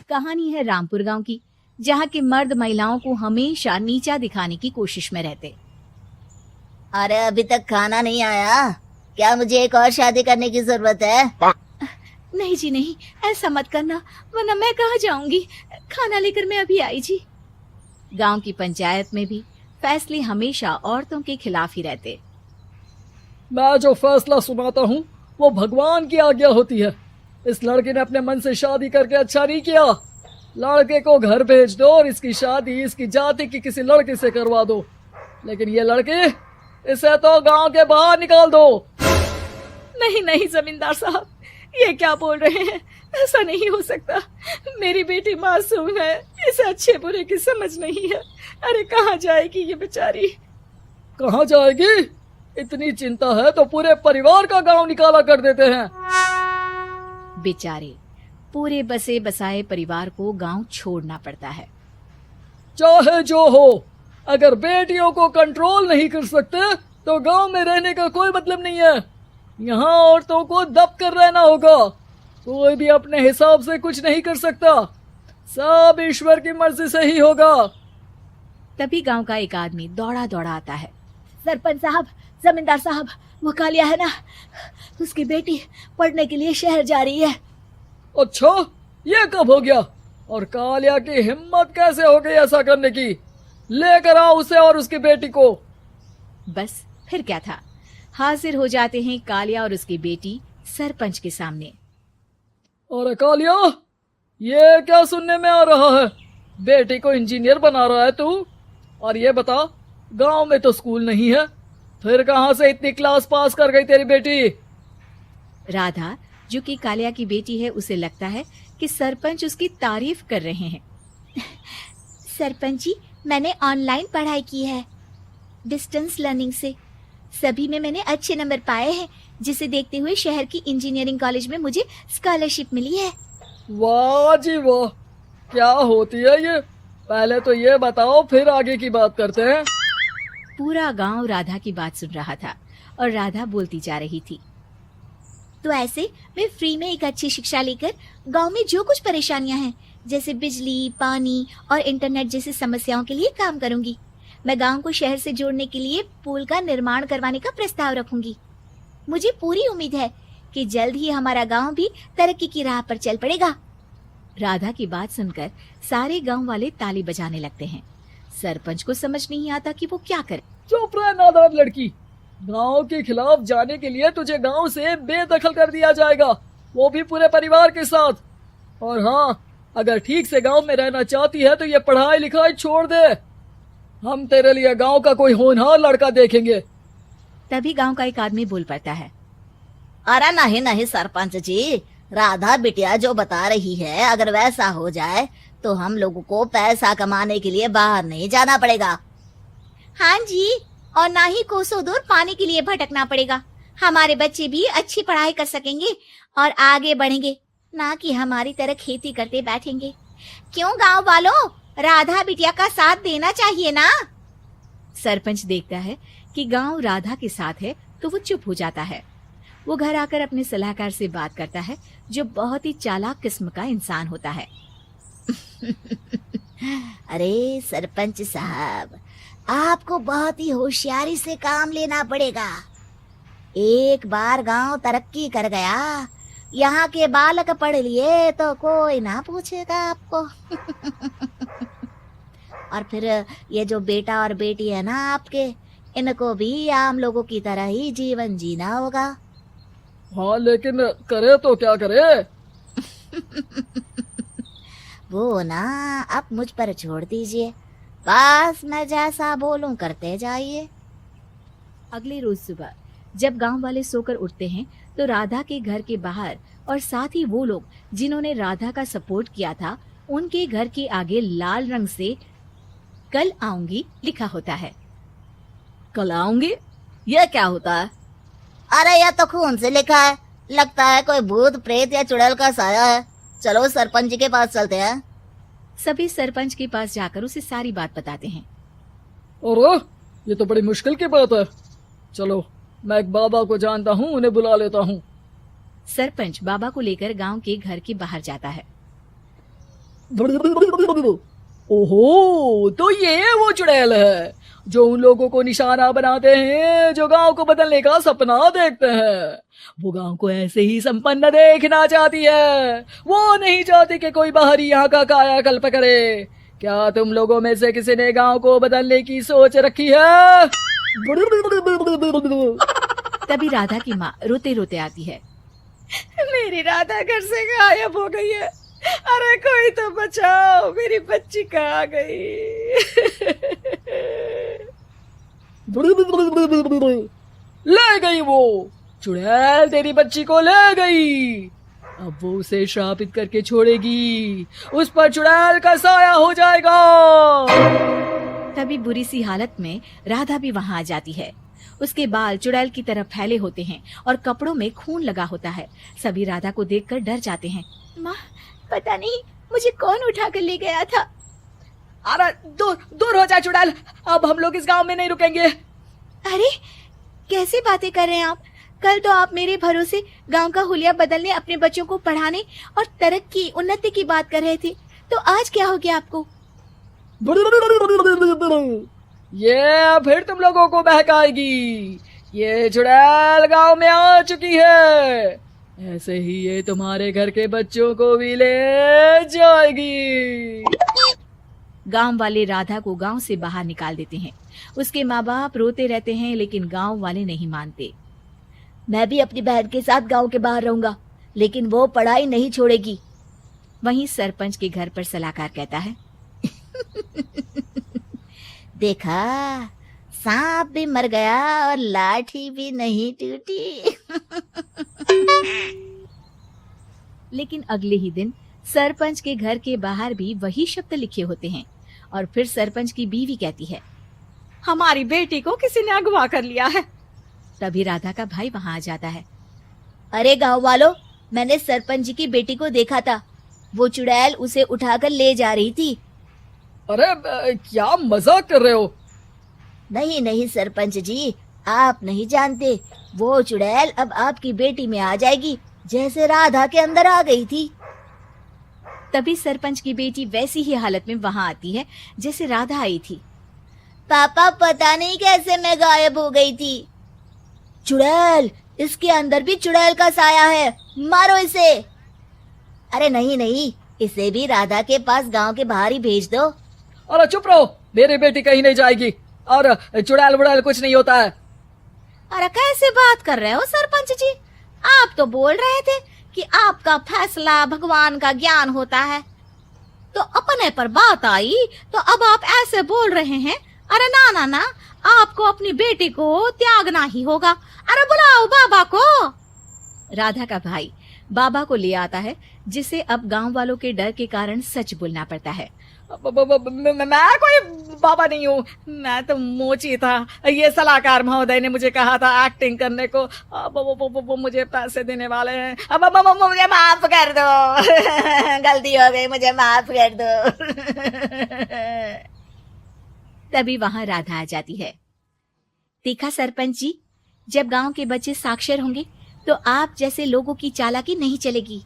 कहानी है रामपुर गांव की, जहां के मर्द महिलाओं को हमेशा नीचा दिखाने की कोशिश में रहते। अरे अभी तक खाना नहीं आया, क्या मुझे एक और शादी करने की जरूरत है? नहीं जी नहीं, ऐसा मत करना, वरना मैं कहाँ जाऊंगी। खाना लेकर मैं अभी आई जी। गांव की पंचायत में भी फैसले हमेशा औरतों के खिलाफ ही रहते। मैं जो फैसला सुनाता हूँ वो भगवान की आज्ञा होती है। इस लड़के ने अपने मन से शादी करके अच्छा नहीं किया। लड़के को घर भेज दो और इसकी शादी इसकी जाति की किसी लड़के से करवा दो, लेकिन ये लड़के, इसे तो गांव के बाहर निकाल दो। नहीं नहीं जमींदार साहब, ये क्या बोल रहे हैं? ऐसा नहीं हो सकता। मेरी बेटी मासूम है, इसे अच्छे बुरे की समझ नहीं है। अरे कहाँ जाएगी ये बेचारी? कहाँ जाएगी? इतनी चिंता है तो पूरे परिवार का गांव निकाला कर देते हैं। बेचारे पूरे बसे बसाए परिवार को गांव छोड़ना पड़ता है। चाहे जो हो, अगर बेटियों को कंट्रोल नहीं कर सकते तो गांव में रहने का कोई मतलब नहीं है। यहाँ औरतों को दब कर रहना होगा। कोई भी अपने हिसाब से कुछ नहीं कर सकता, सब ईश्वर की मर्जी से ही होगा। तभी गांव का एक आदमी दौड़ा दौड़ा आता है। सरपंच साहब, जमींदार साहब, वो कालिया है ना, उसकी बेटी पढ़ने के लिए शहर जा रही है। अच्छा, ये कब हो गया? और कालिया की हिम्मत कैसे हो गई ऐसा करने की? लेकर आओ उसे और उसकी बेटी को। बस फिर क्या था, हाजिर हो जाते हैं कालिया और उसकी बेटी सरपंच के सामने। और कालिया, ये क्या सुनने में आ रहा है? बेटी को इंजीनियर बना रहा है तू? और ये बता, गांव में तो स्कूल नहीं है, फिर कहां से इतनी क्लास पास कर गई तेरी बेटी? राधा, जो कि कालिया की बेटी है, उसे लगता है कि सरपंच उसकी तारीफ कर रहे हैं। सरपंच जी, मैंने ऑनलाइन पढ़ाई की है, डिस्टेंस लर्निंग से। सभी में मैंने अच्छे नंबर पाए हैं, जिसे देखते हुए शहर की इंजीनियरिंग कॉलेज में मुझे स्कॉलरशिप मिली है। वाह जी वाह, क्या होती है ये? पहले तो ये बताओ, फिर आगे की बात करते हैं। पूरा गांव राधा की बात सुन रहा था और राधा बोलती जा रही थी। तो ऐसे मैं फ्री में एक अच्छी शिक्षा लेकर गांव में जो कुछ परेशानियां हैं, जैसे बिजली, पानी और इंटरनेट जैसी समस्याओं के लिए काम करूंगी। मैं गांव को शहर से जोड़ने के लिए पुल का निर्माण करवाने का प्रस्ताव रखूंगी। मुझे पूरी उम्मीद है कि जल्द ही हमारा गांव भी तरक्की की राह पर चल पड़ेगा। राधा की बात सुनकर सारे गांव वाले ताली बजाने लगते हैं। सरपंच को समझ नहीं आता कि वो क्या करे। चुप रह नादान लड़की, गांव के खिलाफ जाने के लिए तुझे गांव से बेदखल कर दिया जाएगा, वो भी पूरे परिवार के साथ। और हाँ, अगर ठीक से गांव में रहना चाहती है तो ये पढ़ाई लिखाई छोड़ दे। हम तेरे लिए गांव का कोई होनहार लड़का देखेंगे। तभी गांव का एक आदमी बोल पड़ता है। अरे नहीं नहीं सरपंच जी, राधा बिटिया जो बता रही है, अगर वैसा हो जाए तो हम लोगों को पैसा कमाने के लिए बाहर नहीं जाना पड़ेगा। हाँ जी, और ना ही कोसों दूर पानी के लिए भटकना पड़ेगा। हमारे बच्चे भी अच्छी पढ़ाई कर सकेंगे और आगे बढ़ेंगे, ना कि हमारी तरह खेती करते बैठेंगे। क्यों गांव वालों, राधा बिटिया का साथ देना चाहिए ना। सरपंच देखता है कि गांव राधा के साथ है तो वो चुप हो जाता है। वो घर आकर अपने सलाहकार से बात करता है, जो बहुत ही चालाक किस्म का इंसान होता है। अरे सरपंच साहब, आपको बहुत ही होशियारी से काम लेना पड़ेगा। एक बार गांव तरक्की कर गया, यहाँ के बालक पढ़ लिए तो कोई ना पूछेगा आपको। और फिर ये जो बेटा और बेटी है ना आपके, इनको भी आम लोगों की तरह ही जीवन जीना होगा। हाँ, लेकिन करे तो क्या करे? वो ना आप मुझ पर छोड़ दीजिए, बस मैं जैसा बोलूं करते जाइए। अगले रोज सुबह जब गांव वाले सोकर उठते हैं तो राधा के घर के बाहर और साथ ही वो लोग जिन्होंने राधा का सपोर्ट किया था, उनके घर के आगे लाल रंग से कल आऊंगी लिखा होता है। कल आऊंगी, ये क्या होता है? अरे यह तो खून से लिखा है, लगता है कोई भूत प्रेत या चुड़ैल का साया है। चलो सरपंच जी के पास चलते हैं। सभी सरपंच के पास जाकर उसे सारी बात बताते हैं। और ये तो बड़ी मुश्किल की बात है। चलो, मैं एक बाबा को जानता हूँ, उन्हें बुला लेता हूँ। सरपंच बाबा को लेकर गांव के घर के बाहर जाता है। ओहो, तो ये वो चुड़ैल है जो उन लोगों को निशाना बनाते हैं जो गांव को बदलने का सपना देखते हैं। वो गांव को ऐसे ही संपन्न देखना चाहती है। वो नहीं चाहती कि कोई बाहरी यहाँ का कायाकल्प करे। क्या तुम लोगों में से किसी ने गांव को बदलने की सोच रखी है? तभी राधा की माँ रोते रोते आती है। मेरी राधा घर से गायब हो गई है। अरे कोई तो बचाओ, मेरी बच्ची कहाँ गई? ले गई वो चुड़ैल, तेरी बच्ची को ले गई। अब वो उसे श्रापित करके छोड़ेगी। उस पर चुड़ैल का साया हो जाएगा। तभी बुरी सी हालत में राधा भी वहां आ जाती है। उसके बाल चुड़ैल की तरफ फैले होते हैं और कपड़ों में खून लगा होता है। सभी राधा को देखकर डर जाते हैं। माँ, पता नहीं मुझे कौन उठा कर ले गया था। अरे दूर दूर हो जा चुड़ैल, अब हम लोग इस गांव में नहीं रुकेंगे। अरे कैसी बातें कर रहे हैं आप? कल तो आप मेरे भरोसे गांव का हुलिया बदलने, अपने बच्चों को पढ़ाने और तरक्की उन्नति की बात कर रहे थे, तो आज क्या हो गया आपको? ये फिर तुम लोगों को बहकाएगी। ये चुड़ैल गांव में आ चुकी है। ऐसे ही ये तुम्हारे घर के बच्चों को भी ले जाएगी। गांव वाले राधा को गांव से बाहर निकाल देते हैं। उसके माँ बाप रोते रहते हैं, लेकिन गांव वाले नहीं मानते। मैं भी अपनी बहन के साथ गांव के बाहर रहूंगा, लेकिन वो पढ़ाई नहीं छोड़ेगी। वहीं सरपंच के घर पर सलाहकार कहता है, देखा, सांप भी मर गया और लाठी भी नहीं टूटी। लेकिन अगले ही दिन सरपंच के घर के बाहर भी वही शब्द लिखे होते हैं। और फिर सरपंच की बीवी कहती है, हमारी बेटी को किसी ने अगवा कर लिया है। तभी राधा का भाई वहां आ जाता है। अरे गांव वालों, मैंने सरपंच जी की बेटी को देखा था। वो चुड़ैल उसे उठाकर ले जा रही थी। अरे क्या मजाक कर रहे हो? नहीं नहीं सरपंच जी, आप नहीं जानते। वो चुड़ैल अब आपकी बेटी में आ जाएगी, जैसे राधा के अंदर आ गई थी। तभी सरपंच की बेटी वैसी ही हालत में वहां आती है जैसे राधा आई थी। पापा, पता नहीं कैसे मैं गायब हो गई थी। चुड़ैल, इसके अंदर भी चुड़ैल का साया है, मारो इसे। अरे नहीं नहीं, इसे भी राधा के पास गांव के बाहर ही भेज दो। अरे चुप रहो, मेरी बेटी कहीं नहीं जाएगी और चुड़ैल वुड़ैल कुछ नहीं होता है। अरे कैसे बात कर रहे हो सरपंच जी? आप तो बोल रहे थे कि आपका फैसला भगवान का ज्ञान होता है, तो अपने पर बात आई तो अब आप ऐसे बोल रहे हैं। अरे ना ना ना, आपको अपनी बेटी को त्यागना ही होगा। अरे बुलाओ बाबा को। राधा का भाई बाबा को ले आता है, जिसे अब गांव वालों के डर के कारण सच बोलना पड़ता है। मैं कोई बाबा नहीं हूँ, मैं तो मोची था। ये सलाहकार महोदय ने मुझे कहा था एक्टिंग करने को। वो मुझे पैसे देने वाले हैं। अब मुझे माफ कर दो। गलती हो गई, मुझे माफ कर दो। तभी वहां राधा आ जाती है। देखा सरपंच जी, जब गांव के बच्चे साक्षर होंगे तो आप जैसे लोगों की चालाकी नहीं चलेगी।